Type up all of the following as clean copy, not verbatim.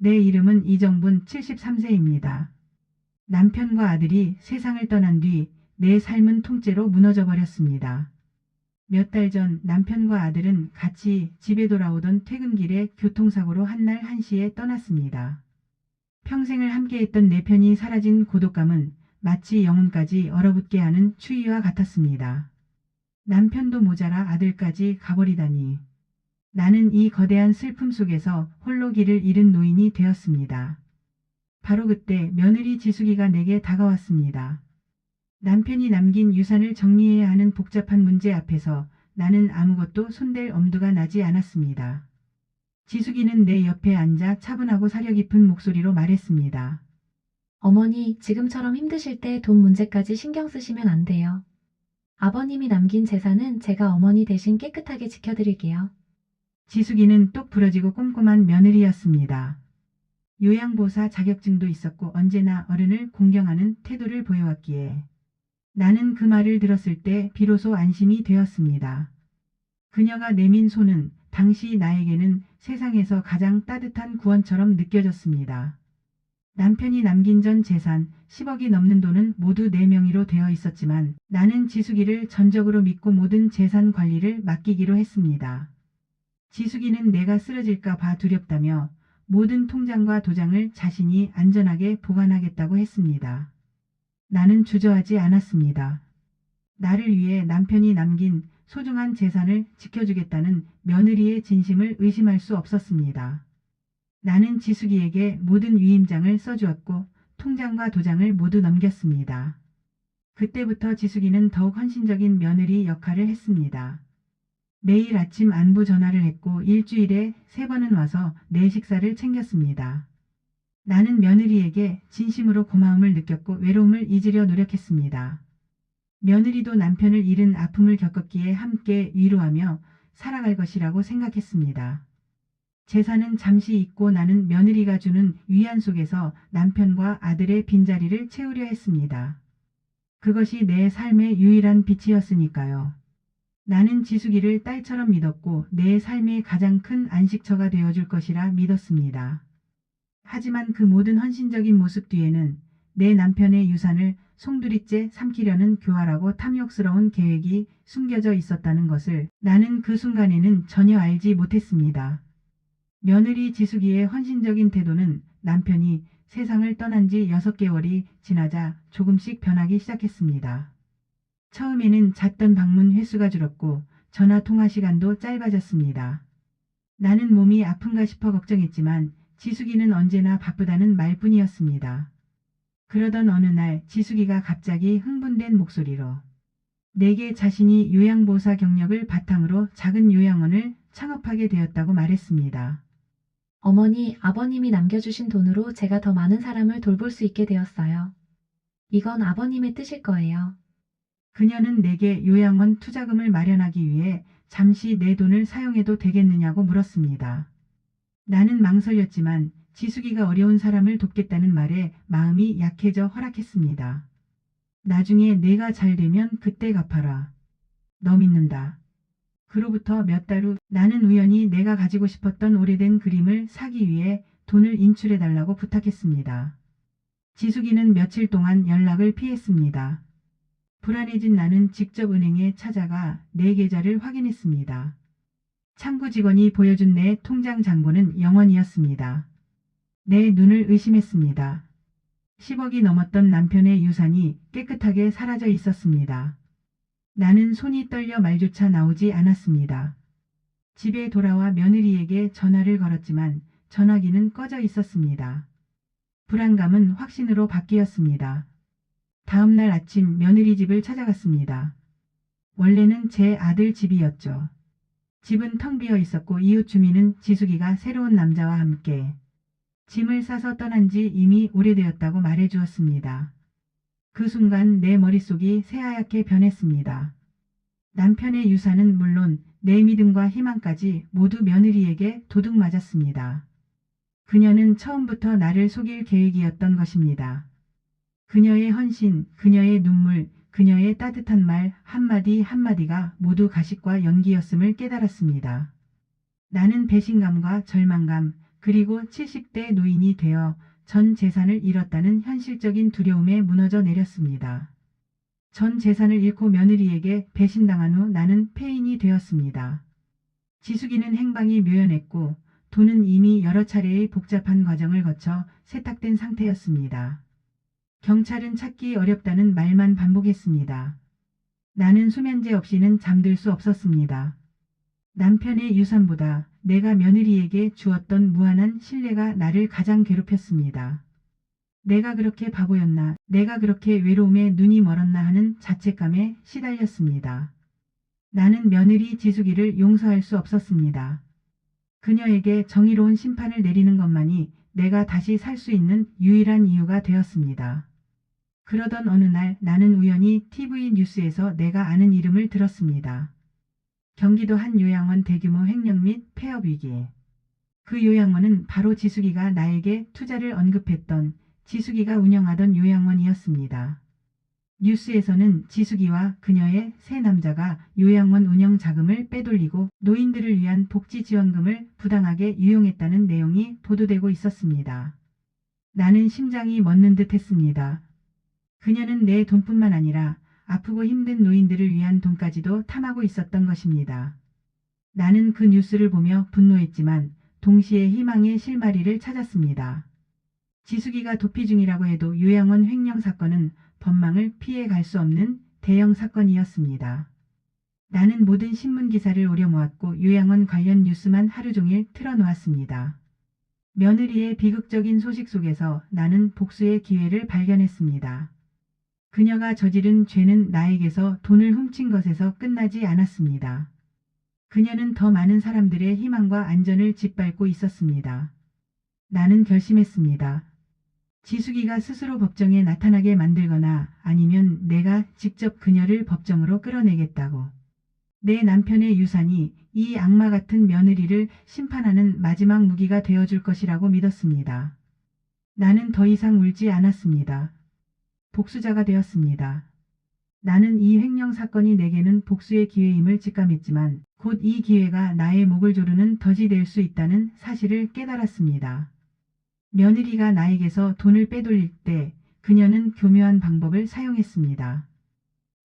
내 이름은 이정분 73세입니다. 남편과 아들이 세상을 떠난 뒤 내 삶은 통째로 무너져 버렸습니다. 몇 달 전 남편과 아들은 같이 집에 돌아오던 퇴근길에 교통사고로 한날 한시에 떠났습니다. 평생을 함께했던 내 편이 사라진 고독감은 마치 영혼까지 얼어붙게 하는 추위와 같았습니다. 남편도 모자라 아들까지 가버리다니. 나는 이 거대한 슬픔 속에서 홀로 길을 잃은 노인이 되었습니다. 바로 그때 며느리 지숙이가 내게 다가왔습니다. 남편이 남긴 유산을 정리해야 하는 복잡한 문제 앞에서 나는 아무것도 손댈 엄두가 나지 않았습니다. 지숙이는 내 옆에 앉아 차분하고 사려 깊은 목소리로 말했습니다. 어머니, 지금처럼 힘드실 때 돈 문제까지 신경 쓰시면 안 돼요. 아버님이 남긴 재산은 제가 어머니 대신 깨끗하게 지켜드릴게요. 지숙이는 똑 부러지고 꼼꼼한 며느리였습니다. 요양보호사 자격증도 있었고 언제나 어른을 공경하는 태도를 보여왔기에 나는 그 말을 들었을 때 비로소 안심이 되었습니다. 그녀가 내민 손은 당시 나에게는 세상에서 가장 따뜻한 구원처럼 느껴졌습니다. 남편이 남긴 전 재산 10억이 넘는 돈은 모두 내 명의로 되어 있었지만 나는 지숙이를 전적으로 믿고 모든 재산 관리를 맡기기로 했습니다. 지숙이는 내가 쓰러질까 봐 두렵다며 모든 통장과 도장을 자신이 안전하게 보관하겠다고 했습니다. 나는 주저하지 않았습니다. 나를 위해 남편이 남긴 소중한 재산을 지켜주겠다는 며느리의 진심을 의심할 수 없었습니다. 나는 지숙이에게 모든 위임장을 써주었고 통장과 도장을 모두 넘겼습니다. 그때부터 지숙이는 더욱 헌신적인 며느리 역할을 했습니다. 매일 아침 안부 전화를 했고 일주일에 3번은 와서 내 식사를 챙겼습니다. 나는 며느리에게 진심으로 고마움을 느꼈고 외로움을 잊으려 노력했습니다. 며느리도 남편을 잃은 아픔을 겪었기에 함께 위로하며 살아갈 것이라고 생각했습니다. 재산은 잠시 잊고 나는 며느리가 주는 위안 속에서 남편과 아들의 빈자리를 채우려 했습니다. 그것이 내 삶의 유일한 빛이었으니까요. 나는 지숙이를 딸처럼 믿었고 내 삶의 가장 큰 안식처가 되어줄 것이라 믿었습니다. 하지만 그 모든 헌신적인 모습 뒤에는 내 남편의 유산을 송두리째 삼키려는 교활하고 탐욕스러운 계획이 숨겨져 있었다는 것을 나는 그 순간에는 전혀 알지 못했습니다. 며느리 지숙이의 헌신적인 태도는 남편이 세상을 떠난 지 6개월이 지나자 조금씩 변하기 시작했습니다. 처음에는 잦던 방문 횟수가 줄었고 전화 통화 시간도 짧아졌습니다. 나는 몸이 아픈가 싶어 걱정했지만 지숙이는 언제나 바쁘다는 말뿐이었습니다. 그러던 어느 날 지숙이가 갑자기 흥분된 목소리로 내게 자신이 요양보호사 경력을 바탕으로 작은 요양원을 창업하게 되었다고 말했습니다. 어머니, 아버님이 남겨주신 돈으로 제가 더 많은 사람을 돌볼 수 있게 되었어요. 이건 아버님의 뜻일 거예요. 그녀는 내게 요양원 투자금을 마련하기 위해 잠시 내 돈을 사용해도 되겠느냐고 물었습니다. 나는 망설였지만 지숙이가 어려운 사람을 돕겠다는 말에 마음이 약해져 허락했습니다. 나중에 내가 잘 되면 그때 갚아라. 너 믿는다. 그로부터 몇 달 후 나는 우연히 내가 가지고 싶었던 오래된 그림을 사기 위해 돈을 인출해달라고 부탁했습니다. 지숙이는 며칠 동안 연락을 피했습니다. 불안해진 나는 직접 은행에 찾아가 내 계좌를 확인했습니다. 창구 직원이 보여준 내 통장 잔고는 0원이었습니다. 내 눈을 의심했습니다. 10억이 넘었던 남편의 유산이 깨끗하게 사라져 있었습니다. 나는 손이 떨려 말조차 나오지 않았습니다. 집에 돌아와 며느리에게 전화를 걸었지만 전화기는 꺼져 있었습니다. 불안감은 확신으로 바뀌었습니다. 다음 날 아침 며느리 집을 찾아갔습니다. 원래는 제 아들 집이었죠. 집은 텅 비어 있었고 이웃 주민은 지숙이가 새로운 남자와 함께 짐을 싸서 떠난 지 이미 오래되었다고 말해주었습니다. 그 순간 내 머릿속이 새하얗게 변했습니다. 남편의 유산은 물론 내 믿음과 희망까지 모두 며느리에게 도둑 맞았습니다. 그녀는 처음부터 나를 속일 계획이었던 것입니다. 그녀의 헌신, 그녀의 눈물, 그녀의 따뜻한 말 한마디 한마디가 모두 가식과 연기였음을 깨달았습니다. 나는 배신감과 절망감, 그리고 70대 노인이 되어 전 재산을 잃었다는 현실적인 두려움에 무너져 내렸습니다. 전 재산을 잃고 며느리에게 배신당한 후 나는 폐인이 되었습니다. 지숙이는 행방이 묘연했고 돈은 이미 여러 차례의 복잡한 과정을 거쳐 세탁된 상태였습니다. 경찰은 찾기 어렵다는 말만 반복했습니다. 나는 수면제 없이는 잠들 수 없었습니다. 남편의 유산보다 내가 며느리에게 주었던 무한한 신뢰가 나를 가장 괴롭혔습니다. 내가 그렇게 바보였나, 내가 그렇게 외로움에 눈이 멀었나 하는 자책감에 시달렸습니다. 나는 며느리 지숙이를 용서할 수 없었습니다. 그녀에게 정의로운 심판을 내리는 것만이 내가 다시 살 수 있는 유일한 이유가 되었습니다. 그러던 어느 날 나는 우연히 TV 뉴스에서 내가 아는 이름을 들었습니다. 경기도 한 요양원 대규모 횡령 및 폐업 위기. 그 요양원은 바로 지숙이가 나에게 투자를 언급했던 지숙이가 운영하던 요양원이었습니다. 뉴스에서는 지숙이와 그녀의 세 남자가 요양원 운영 자금을 빼돌리고 노인들을 위한 복지지원금을 부당하게 유용했다는 내용이 보도되고 있었습니다. 나는 심장이 멎는 듯 했습니다. 그녀는 내 돈뿐만 아니라 아프고 힘든 노인들을 위한 돈까지도 탐하고 있었던 것입니다. 나는 그 뉴스를 보며 분노했지만 동시에 희망의 실마리를 찾았습니다. 지숙이가 도피 중이라고 해도 요양원 횡령 사건은 법망을 피해 갈 수 없는 대형 사건이었습니다. 나는 모든 신문 기사를 오려모았고 요양원 관련 뉴스만 하루 종일 틀어놓았습니다. 며느리의 비극적인 소식 속에서 나는 복수의 기회를 발견했습니다. 그녀가 저지른 죄는 나에게서 돈을 훔친 것에서 끝나지 않았습니다. 그녀는 더 많은 사람들의 희망과 안전을 짓밟고 있었습니다. 나는 결심했습니다. 지숙이가 스스로 법정에 나타나게 만들거나 아니면 내가 직접 그녀를 법정으로 끌어내겠다고. 내 남편의 유산이 이 악마 같은 며느리를 심판하는 마지막 무기가 되어줄 것이라고 믿었습니다. 나는 더 이상 울지 않았습니다. 복수자가 되었습니다. 나는 이 횡령 사건이 내게는 복수의 기회임을 직감했지만 곧 이 기회가 나의 목을 조르는 덫이 될 수 있다는 사실을 깨달았습니다. 며느리가 나에게서 돈을 빼돌릴 때 그녀는 교묘한 방법을 사용했습니다.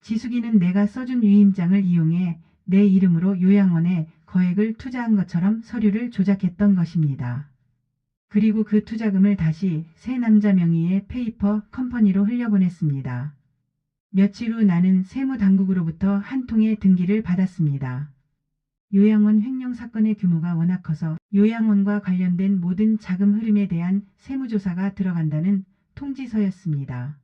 지숙이는 내가 써준 위임장을 이용해 내 이름으로 요양원에 거액을 투자한 것처럼 서류를 조작했던 것입니다. 그리고 그 투자금을 다시 세 남자 명의의 페이퍼 컴퍼니로 흘려보냈습니다. 며칠 후 나는 세무당국으로부터 한 통의 등기를 받았습니다. 요양원 횡령 사건의 규모가 워낙 커서 요양원과 관련된 모든 자금 흐름에 대한 세무조사가 들어간다는 통지서였습니다.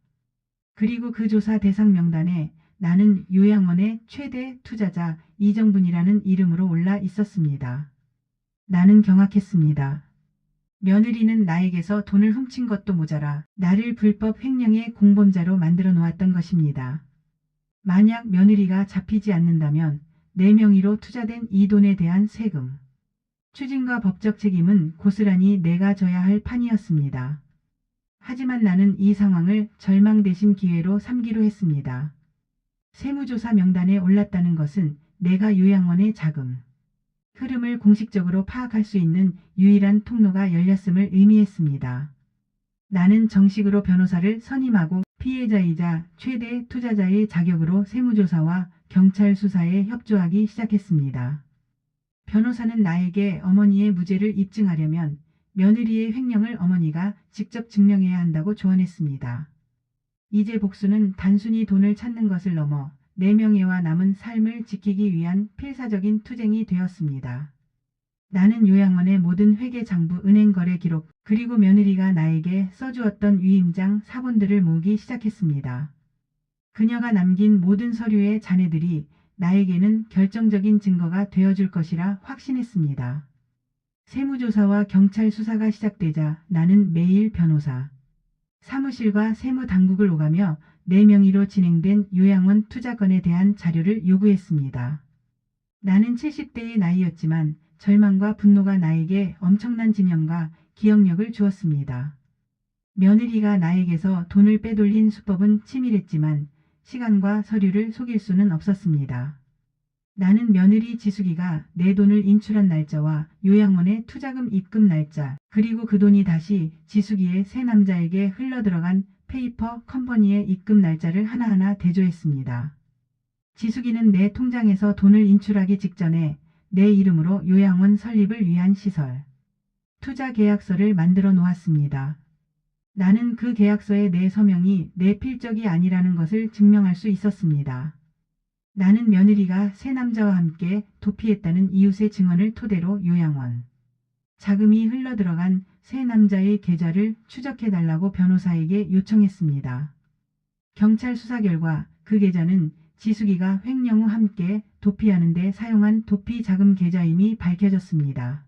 그리고 그 조사 대상 명단에 나는 요양원의 최대 투자자 이정분이라는 이름으로 올라 있었습니다. 나는 경악했습니다. 며느리는 나에게서 돈을 훔친 것도 모자라 나를 불법 횡령의 공범자로 만들어 놓았던 것입니다. 만약 며느리가 잡히지 않는다면 내 명의로 투자된 이 돈에 대한 세금, 추징과 법적 책임은 고스란히 내가 져야 할 판이었습니다. 하지만 나는 이 상황을 절망 대신 기회로 삼기로 했습니다. 세무조사 명단에 올랐다는 것은 내가 요양원의 자금, 흐름을 공식적으로 파악할 수 있는 유일한 통로가 열렸음을 의미했습니다. 나는 정식으로 변호사를 선임하고 피해자이자 최대 투자자의 자격으로 세무조사와 경찰 수사에 협조하기 시작했습니다. 변호사는 나에게 어머니의 무죄를 입증하려면 며느리의 횡령을 어머니가 직접 증명해야 한다고 조언했습니다. 이제 복수는 단순히 돈을 찾는 것을 넘어 내 명예와 남은 삶을 지키기 위한 필사적인 투쟁이 되었습니다. 나는 요양원의 모든 회계 장부 은행 거래 기록 그리고 며느리가 나에게 써주었던 위임장 사본들을 모으기 시작했습니다. 그녀가 남긴 모든 서류의 잔해들이 나에게는 결정적인 증거가 되어줄 것이라 확신했습니다. 세무조사와 경찰 수사가 시작되자 나는 매일 변호사, 사무실과 세무당국을 오가며 내 명의로 진행된 요양원 투자건에 대한 자료를 요구했습니다. 나는 70대의 나이였지만 절망과 분노가 나에게 엄청난 지념과 기억력을 주었습니다. 며느리가 나에게서 돈을 빼돌린 수법은 치밀했지만 시간과 서류를 속일 수는 없었습니다. 나는 며느리 지숙이가 내 돈을 인출한 날짜와 요양원의 투자금 입금 날짜, 그리고 그 돈이 다시 지숙이의 새 남자에게 흘러들어간 페이퍼 컴퍼니의 입금 날짜를 하나하나 대조했습니다. 지숙이는 내 통장에서 돈을 인출하기 직전에 내 이름으로 요양원 설립을 위한 시설, 투자 계약서를 만들어 놓았습니다. 나는 그 계약서에 내 서명이 내 필적이 아니라는 것을 증명할 수 있었습니다. 나는 며느리가 새 남자와 함께 도피했다는 이웃의 증언을 토대로 요양원 자금이 흘러들어간 새 남자의 계좌를 추적해달라고 변호사에게 요청했습니다. 경찰 수사 결과 그 계좌는 지숙이가 횡령 후 함께 도피하는 데 사용한 도피 자금 계좌임이 밝혀졌습니다.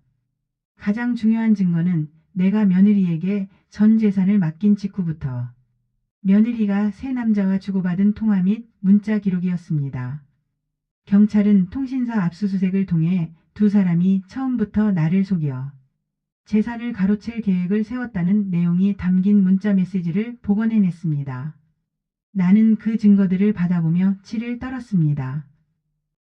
가장 중요한 증거는 내가 며느리에게 전 재산을 맡긴 직후부터 며느리가 새 남자와 주고받은 통화 및 문자 기록이었습니다. 경찰은 통신사 압수수색을 통해 두 사람이 처음부터 나를 속여 재산을 가로챌 계획을 세웠다는 내용이 담긴 문자 메시지를 복원해냈습니다. 나는 그 증거들을 받아보며 치를 떨었습니다.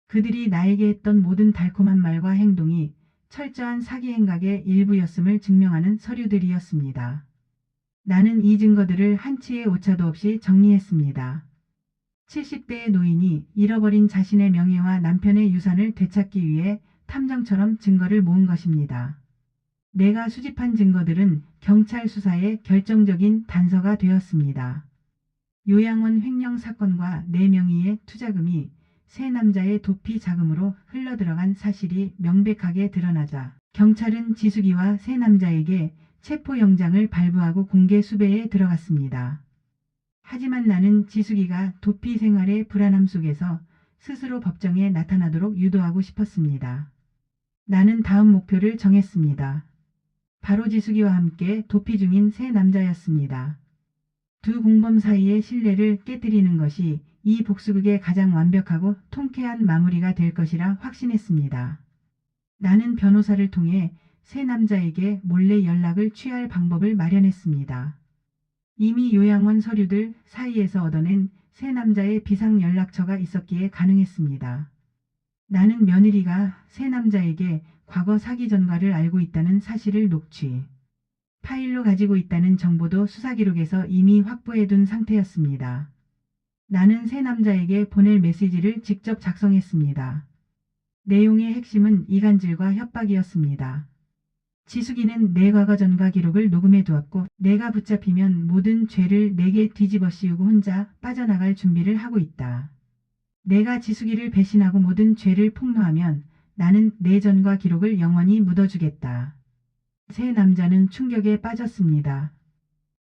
그들이 나에게 했던 모든 달콤한 말과 행동이 철저한 사기 행각의 일부였음을 증명하는 서류들이었습니다. 나는 이 증거들을 한치의 오차도 없이 정리했습니다. 70대의 노인이 잃어버린 자신의 명예와 남편의 유산을 되찾기 위해 탐정처럼 증거를 모은 것입니다. 내가 수집한 증거들은 경찰 수사의 결정적인 단서가 되었습니다. 요양원 횡령 사건과 내 명의의 투자금이 새 남자의 도피 자금으로 흘러들어간 사실이 명백하게 드러나자 경찰은 지숙이와 새 남자에게 체포영장을 발부하고 공개 수배에 들어갔습니다. 하지만 나는 지숙이가 도피 생활의 불안함 속에서 스스로 법정에 나타나도록 유도하고 싶었습니다. 나는 다음 목표를 정했습니다. 바로 지숙이와 함께 도피 중인 새 남자였습니다. 두 공범 사이의 신뢰를 깨뜨리는 것이 이 복수극의 가장 완벽하고 통쾌한 마무리가 될 것이라 확신했습니다. 나는 변호사를 통해 새 남자에게 몰래 연락을 취할 방법을 마련했습니다. 이미 요양원 서류들 사이에서 얻어낸 새 남자의 비상 연락처가 있었기에 가능했습니다. 나는 며느리가 새 남자에게 과거 사기 전과를 알고 있다는 사실을 녹취, 파일로 가지고 있다는 정보도 수사 기록에서 이미 확보해둔 상태였습니다. 나는 새 남자에게 보낼 메시지를 직접 작성했습니다. 내용의 핵심은 이간질과 협박이었습니다. 지숙이는 내 과거 전과 기록을 녹음해 두었고 내가 붙잡히면 모든 죄를 내게 뒤집어 씌우고 혼자 빠져나갈 준비를 하고 있다. 내가 지숙이를 배신하고 모든 죄를 폭로하면 나는 내 전과 기록을 영원히 묻어주겠다. 새 남자는 충격에 빠졌습니다.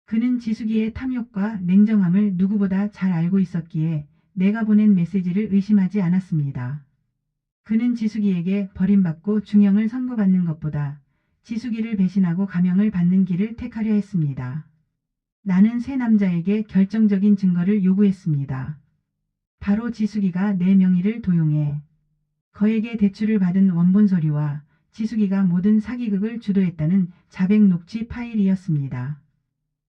그는 지숙이의 탐욕과 냉정함을 누구보다 잘 알고 있었기에 내가 보낸 메시지를 의심하지 않았습니다. 그는 지숙이에게 버림받고 중형을 선고받는 것보다 지숙이를 배신하고 감형을 받는 길을 택하려 했습니다. 나는 새 남자에게 결정적인 증거를 요구했습니다. 바로 지숙이가 내 명의를 도용해 거액의 대출을 받은 원본 서류와 지숙이가 모든 사기극을 주도했다는 자백 녹취 파일이었습니다.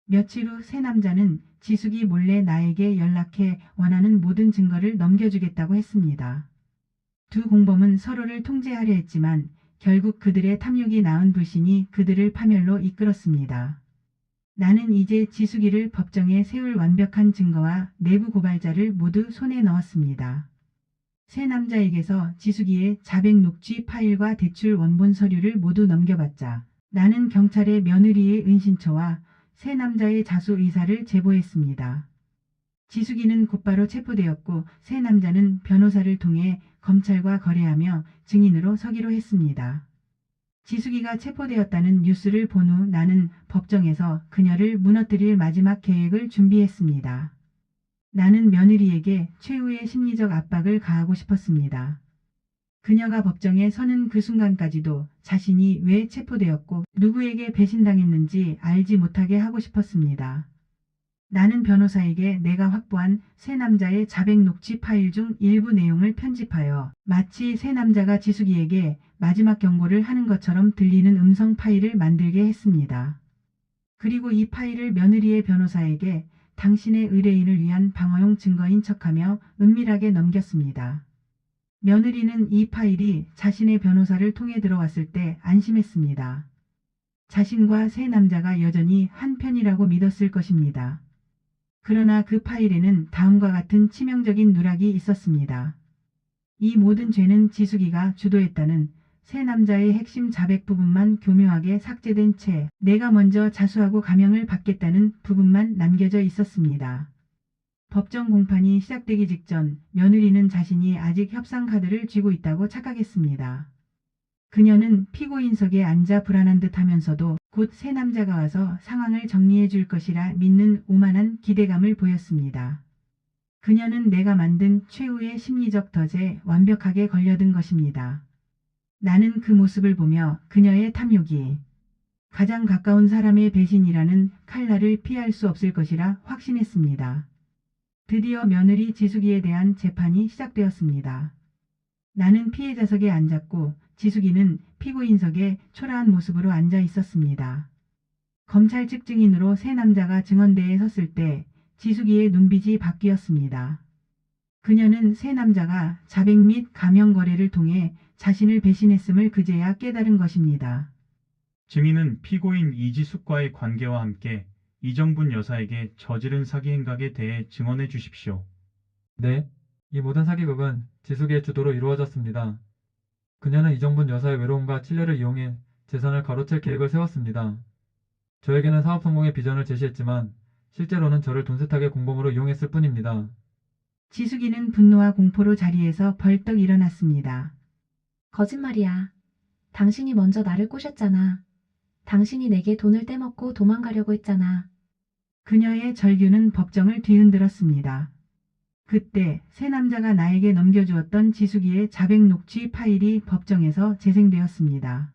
며칠 후 새 남자는 지숙이 몰래 나에게 연락해 원하는 모든 증거를 넘겨주겠다고 했습니다. 두 공범은 서로를 통제하려 했지만 결국 그들의 탐욕이 낳은 불신이 그들을 파멸로 이끌었습니다. 나는 이제 지숙이를 법정에 세울 완벽한 증거와 내부 고발자를 모두 손에 넣었습니다. 새 남자에게서 지숙이의 자백 녹취 파일과 대출 원본 서류를 모두 넘겨받자 나는 경찰에 며느리의 은신처와 새 남자의 자수 의사를 제보했습니다. 지숙이는 곧바로 체포되었고 새 남자는 변호사를 통해 검찰과 거래하며 증인으로 서기로 했습니다. 지숙이가 체포되었다는 뉴스를 본 후 나는 법정에서 그녀를 무너뜨릴 마지막 계획을 준비했습니다. 나는 며느리에게 최후의 심리적 압박을 가하고 싶었습니다. 그녀가 법정에 서는 그 순간까지도 자신이 왜 체포되었고 누구에게 배신당했는지 알지 못하게 하고 싶었습니다. 나는 변호사에게 내가 확보한 새 남자의 자백 녹취 파일 중 일부 내용을 편집하여 마치 새 남자가 지숙이에게 마지막 경고를 하는 것처럼 들리는 음성 파일을 만들게 했습니다. 그리고 이 파일을 며느리의 변호사에게 당신의 의뢰인을 위한 방어용 증거인 척하며 은밀하게 넘겼습니다. 며느리는 이 파일이 자신의 변호사를 통해 들어왔을 때 안심했습니다. 자신과 새 남자가 여전히 한편이라고 믿었을 것입니다. 그러나 그 파일에는 다음과 같은 치명적인 누락이 있었습니다. 이 모든 죄는 지숙이가 주도했다는 새 남자의 핵심 자백 부분만 교묘하게 삭제된 채 내가 먼저 자수하고 감형을 받겠다는 부분만 남겨져 있었습니다. 법정 공판이 시작되기 직전 며느리는 자신이 아직 협상 카드를 쥐고 있다고 착각했습니다. 그녀는 피고인석에 앉아 불안한 듯 하면서도 곧 새 남자가 와서 상황을 정리해 줄 것이라 믿는 오만한 기대감을 보였습니다. 그녀는 내가 만든 최후의 심리적 덫에 완벽하게 걸려든 것입니다. 나는 그 모습을 보며 그녀의 탐욕이 가장 가까운 사람의 배신이라는 칼날을 피할 수 없을 것이라 확신했습니다. 드디어 며느리 지숙이에 대한 재판이 시작되었습니다. 나는 피해자석에 앉았고 지숙이는 피고인석에 초라한 모습으로 앉아 있었습니다. 검찰 측 증인으로 새 남자가 증언대에 섰을 때 지숙이의 눈빛이 바뀌었습니다. 그녀는 새 남자가 자백 및 감형 거래를 통해 자신을 배신했음을 그제야 깨달은 것입니다. 증인은 피고인 이지숙과의 관계와 함께 이정분 여사에게 저지른 사기 행각에 대해 증언해 주십시오. 네, 이 모든 사기극은 지숙의 주도로 이루어졌습니다. 그녀는 이정분 여사의 외로움과 치료를 이용해 재산을 가로챌 계획을 세웠습니다. 저에게는 사업 성공의 비전을 제시했지만 실제로는 저를 돈세탁의 공범으로 이용했을 뿐입니다. 지숙이는 분노와 공포로 자리에서 벌떡 일어났습니다. 거짓말이야. 당신이 먼저 나를 꼬셨잖아. 당신이 내게 돈을 떼먹고 도망가려고 했잖아. 그녀의 절규는 법정을 뒤흔들었습니다. 그때 새 남자가 나에게 넘겨주었던 지숙이의 자백 녹취 파일이 법정에서 재생되었습니다.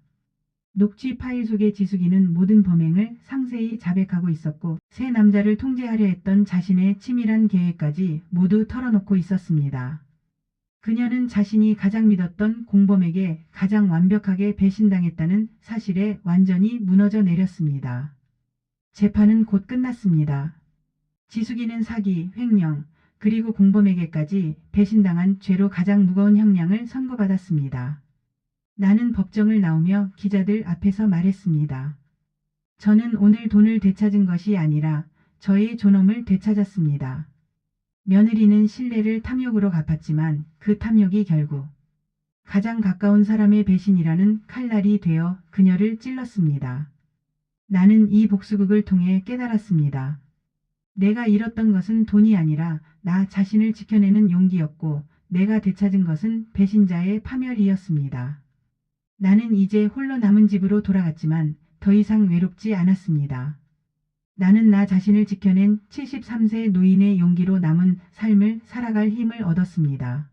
녹취 파일 속의 지숙이는 모든 범행을 상세히 자백하고 있었고 새 남자를 통제하려 했던 자신의 치밀한 계획까지 모두 털어놓고 있었습니다. 그녀는 자신이 가장 믿었던 공범에게 가장 완벽하게 배신당했다는 사실에 완전히 무너져 내렸습니다. 재판은 곧 끝났습니다. 지숙이는 사기, 횡령, 그리고 공범에게까지 배신당한 죄로 가장 무거운 형량을 선고받았습니다. 나는 법정을 나오며 기자들 앞에서 말했습니다. 저는 오늘 돈을 되찾은 것이 아니라 저의 존엄을 되찾았습니다. 며느리는 신뢰를 탐욕으로 갚았지만 그 탐욕이 결국 가장 가까운 사람의 배신이라는 칼날이 되어 그녀를 찔렀습니다. 나는 이 복수극을 통해 깨달았습니다. 내가 잃었던 것은 돈이 아니라 나 자신을 지켜내는 용기였고 내가 되찾은 것은 배신자의 파멸이었습니다. 나는 이제 홀로 남은 집으로 돌아갔지만 더 이상 외롭지 않았습니다. 나는 나 자신을 지켜낸 73세 노인의 용기로 남은 삶을 살아갈 힘을 얻었습니다.